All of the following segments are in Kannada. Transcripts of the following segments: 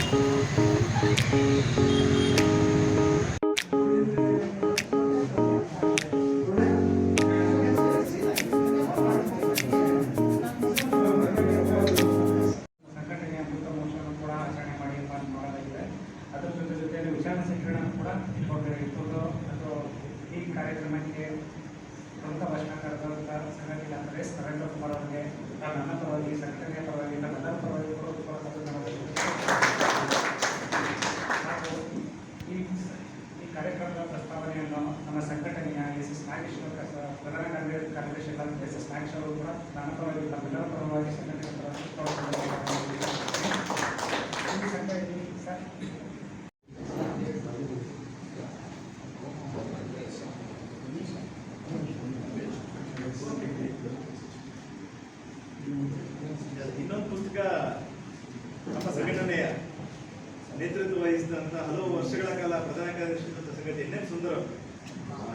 ವಿಚಾರ ಸಂಕಿರಣ ಕೂಡ ಇಟ್ಕೊಂಡು ಮತ್ತು ಈ ಕಾರ್ಯಕ್ರಮಕ್ಕೆ ಪ್ರಮುಖ ಭಾಷಣಕಾರರಾದಂಥ ಸಂಘಟನೆ ನರೇಶ್ ನರೇಂದ್ರ ಕುಮಾರ್ ಅವರಿಗೆ ನನ್ನ ಪರವಾಗಿ ಸಂಘಟನೆಯ ಪರವಾಗಿ ನಮ್ಮೆಲ್ಲರ ಪರವಾಗಿ ಹಾಗೂ ಈ ಕಾರ್ಯಕ್ರಮದ ಪ್ರಸ್ತಾವನೆಯನ್ನು ನಮ್ಮ ಸಂಘಟನೆಯ ಎಸ್ ನಾಗೇಶ್ವರ ಪ್ರಧಾನ ಕಾರ್ಯದರ್ಶಿ ಎಸ್ ನಾಗೇಶ್ವರ ಅವರು ಕೂಡ ನನ್ನ ಪರವಾಗಿ ನಮ್ಮೆಲ್ಲರ ಪರವಾಗಿ ಸಂಘಟನೆಯ ಸರ್ ಇನ್ನೊಂದು ಪುಸ್ತಕ ನಮ್ಮ ಸಂಘಟನೆಯ ನೇತೃತ್ವ ವಹಿಸಿದಂಥ ಹಲವು ವರ್ಷಗಳ ಕಾಲ ಪ್ರಧಾನ ಕಾರ್ಯದರ್ಶಿ ಸಂಘಟನೆ ಎನ್ ಎಂ ಸುಂದರ್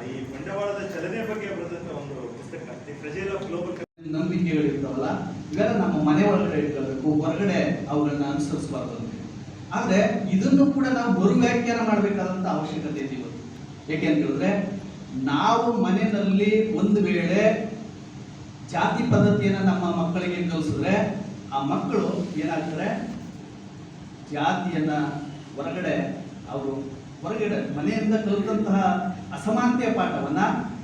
ಈ ಬಂಡವಾಳದ ಚಲನೆ ಬಗ್ಗೆ ಬರೆದಂತ ಒಂದು ಪುಸ್ತಕ ದಿ ಫ್ರೆಜೈಲ್ ಆಫ್ ಗ್ಲೋಬಲ್. ನಂಬಿಕೆಗಳಿರ್ತಾವಲ್ಲ ಇವೆಲ್ಲ ನಮ್ಮ ಮನೆ ಒಳಗಡೆ ಇಟ್ಕೋಬೇಕು, ಹೊರಗಡೆ ಅವುಗಳನ್ನ ಅನುಸರಿಸಬಾರ್ದು. ಆದ್ರೆ ಇದನ್ನು ಕೂಡ ನಾವು ಮರು ವ್ಯಾಖ್ಯಾನ ಮಾಡಬೇಕಾದಂತ ಅವಶ್ಯಕತೆ ಇದೆ ಇವತ್ತು. ಯಾಕೆಂತ ಹೇಳಿದ್ರೆ ನಾವು ಮನೆಯಲ್ಲಿ ಒಂದು ವೇಳೆ ಜಾತಿ ಪದ್ಧತಿಯನ್ನು ನಮ್ಮ ಮಕ್ಕಳಿಗೆ ಕಲಿಸಿದ್ರೆ ಆ ಮಕ್ಕಳು ಏನಾಗ್ತಾರೆ, ಜಾತಿಯನ್ನ ಹೊರಗಡೆ ಮನೆಯಿಂದ ಕಲಿತಂತಹ ಅಸಮಾನತೆಯ ಪಾಠವನ್ನ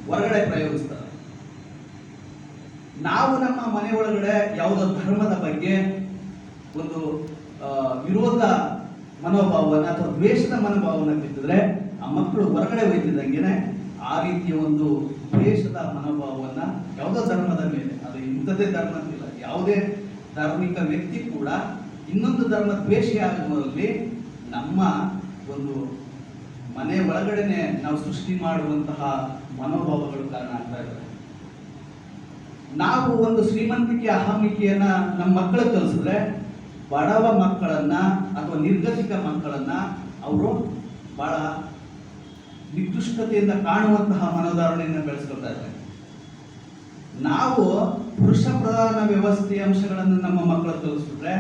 ಹೊರಗಡೆ ಪ್ರಯೋಗಿಸ್ತಾರೆ. ನಾವು ನಮ್ಮ ಮನೆ ಒಳಗಡೆ ಯಾವುದೋ ಧರ್ಮದ ಬಗ್ಗೆ ಒಂದು ವಿರೋಧ ಮನೋಭಾವವನ್ನು ಅಥವಾ ದ್ವೇಷದ ಮನೋಭಾವವನ್ನು ಬಿತ್ತಿದ್ರೆ ಆ ಮಕ್ಕಳು ಹೊರಗಡೆ ಹೋಯ್ತಿದ್ದಂಗೆನೆ ಆ ರೀತಿಯ ಒಂದು ದ್ವೇಷದ ಮನೋಭಾವವನ್ನು ಯಾವುದೋ ಧರ್ಮದ ಮೇಲೆ, ಅದು ಇಂಥದ್ದೇ ಧರ್ಮ ಅಂತಿಲ್ಲ, ಯಾವುದೇ ಧಾರ್ಮಿಕ ವ್ಯಕ್ತಿ ಕೂಡ ಇನ್ನೊಂದು ಧರ್ಮ ದ್ವೇಷಿಯಾಗುವಲ್ಲಿ ನಮ್ಮ ಒಂದು ಮನೆ ಒಳಗಡೆನೆ ನಾವು ಸೃಷ್ಟಿ ಮಾಡುವಂತಹ ಮನೋಭಾವಗಳು ಕಾರಣ ಆಗ್ತಾ ಇದ್ದಾರೆ. ನಾವು ಒಂದು ಶ್ರೀಮಂತಿಕೆ ಅಹಮಿಕೆಯನ್ನ ನಮ್ಮ ಮಕ್ಕಳಿಗೆ ಕಲಿಸಿದ್ರೆ ಬಡವ ಮಕ್ಕಳನ್ನ ಅಥವಾ ನಿರ್ಗತಿಕ ಮಕ್ಕಳನ್ನ ಅವರು ಬಹಳ ನಿಕೃಷ್ಟತೆಯಿಂದ ಕಾಣುವಂತಹ ಮನೋಧಾರಣೆಯನ್ನು ಬೆಳೆಸ್ಕೊಳ್ತಾ ಇದ್ದಾರೆ. ನಾವು ಪುರುಷ ಪ್ರಧಾನ ವ್ಯವಸ್ಥೆಯ ಅಂಶಗಳನ್ನು ನಮ್ಮ ಮಕ್ಕಳು ಕಲಿಸ್ಬಿಟ್ರೆ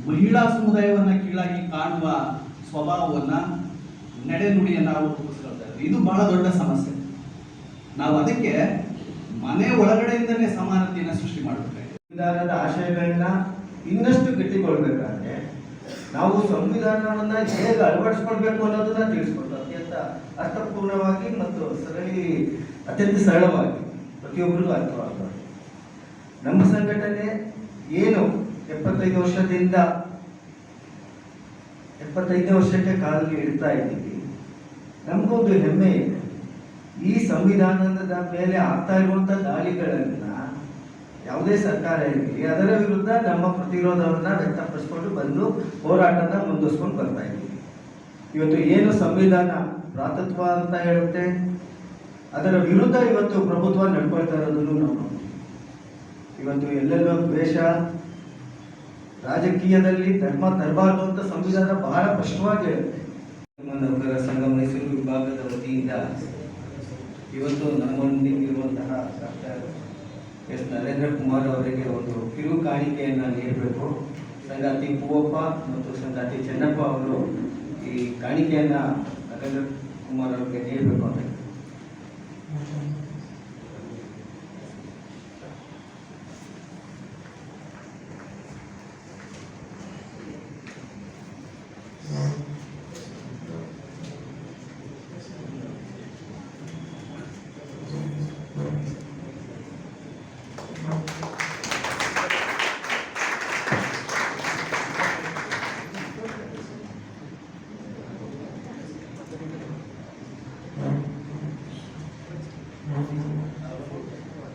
ಮಹಿಳಾ ಸಮುದಾಯವನ್ನ ಕೀಳಾಗಿ ಕಾಣುವ ಸ್ವಭಾವವನ್ನ ನಡೆನುಡಿಯನ್ನು ನಾವು ರೂಪಿಸ್ಕೊಳ್ತಾ ಇದ್ದೀವಿ. ಇದು ಬಹಳ ದೊಡ್ಡ ಸಮಸ್ಯೆ. ನಾವು ಅದಕ್ಕೆ ಮನೆ ಒಳಗಡೆಯಿಂದಲೇ ಸಮಾನತೆಯನ್ನು ಸೃಷ್ಟಿ ಮಾಡಬೇಕಾಗಿದೆ. ಸಂವಿಧಾನದ ಆಶಯಗಳನ್ನ ಇನ್ನಷ್ಟು ಗಟ್ಟಿಗೊಳ್ಬೇಕಾದ್ರೆ ನಾವು ಸಂವಿಧಾನವನ್ನ ಹೇಗೆ ಅಳವಡಿಸ್ಕೊಳ್ಬೇಕು ಅನ್ನೋದನ್ನ ತಿಳಿಸ್ಕೊಟ್ಟು ಅತ್ಯಂತ ಅರ್ಥಪೂರ್ಣವಾಗಿ ಮತ್ತು ಅತ್ಯಂತ ಸರಳವಾಗಿ ಪ್ರತಿಯೊಬ್ಬರಿಗೂ ಅರ್ಥವಾಗಬೇಕು. ನಮ್ಮ ಸಂಘಟನೆ ಏನು 75 ವರ್ಷಕ್ಕೆ ಕಾಲಿಗೆ ಇಡ್ತಾ ಇದ್ದೀವಿ, ನಮಗೊಂದು ಹೆಮ್ಮೆ ಇದೆ. ಈ ಸಂವಿಧಾನದ ಮೇಲೆ ಆಗ್ತಾ ಇರುವಂತ ದಾಳಿಗಳನ್ನ ಯಾವುದೇ ಸರ್ಕಾರ ಇರಲಿ ಅದರ ವಿರುದ್ಧ ನಮ್ಮ ಪ್ರತಿರೋಧವನ್ನ ವ್ಯಕ್ತಪಡಿಸ್ಕೊಂಡು ಬಂದು ಹೋರಾಟನ ಮುಂದುವರಿಸ್ಕೊಂಡು ಬರ್ತಾ ಇದ್ದೀವಿ. ಇವತ್ತು ಏನು ಸಂವಿಧಾನ ಭ್ರಾತೃತ್ವ ಅಂತ ಹೇಳುತ್ತೆ, ಅದರ ವಿರುದ್ಧ ಇವತ್ತು ಪ್ರಭುತ್ವ ನಡ್ಕೊಳ್ತಾ ಇರೋದನ್ನು ನಾವು ಇವತ್ತು ಎಲ್ಲೆಲ್ಲೋ ದ್ವೇಷ, ರಾಜಕೀಯದಲ್ಲಿ ಧರ್ಮ ತರಬಾರ್ದು ಅಂತ ಸಂವಿಧಾನ ಬಹಳ ಸ್ಪಷ್ಟವಾಗಿ ಹೇಳುತ್ತೆ. ನೌಕರರ ಸಂಘ ಮೈಸೂರು ವಿಭಾಗದ ವತಿಯಿಂದ ಇವತ್ತು ನಮ್ಮೊಂದಿಗಿರುವಂತಹ ಡಾಕ್ಟರ್ ಎಸ್ ನರೇಂದ್ರ ಕುಮಾರ್ ಅವರಿಗೆ ಒಂದು ಕಿರು ಕಾಣಿಕೆಯನ್ನು ನೀಡಬೇಕು. ಸಂಗಾತಿ ಪೂವಪ್ಪ ಮತ್ತು ಸಂಗಾತಿ ಚೆನ್ನಪ್ಪ ಅವರು ಈ ಕಾಣಿಕೆಯನ್ನು ನರೇಂದ್ರ ಕುಮಾರ್ ಅವರಿಗೆ ನೀಡಬೇಕು ಅಂತ.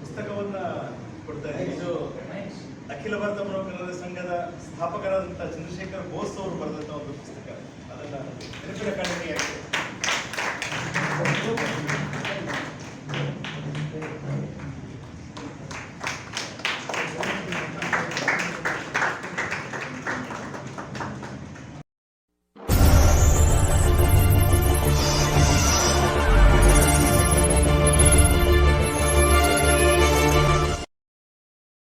ಪುಸ್ತಕವನ್ನ ಕೊಡ್ತಾ ಇದ್ದೀನಿ. ಇದು ಅಖಿಲ ಭಾರತ ಪ್ರವಕ್ತರ ಸಂಘದ ಸ್ಥಾಪಕರಾದಂತಹ ಚಂದ್ರಶೇಖರ್ ಬೋಸ್ ಅವರು ಬರೆದಂತಹ ಒಂದು ಪುಸ್ತಕ. ಅದನ್ನ ನೆನಪಿನ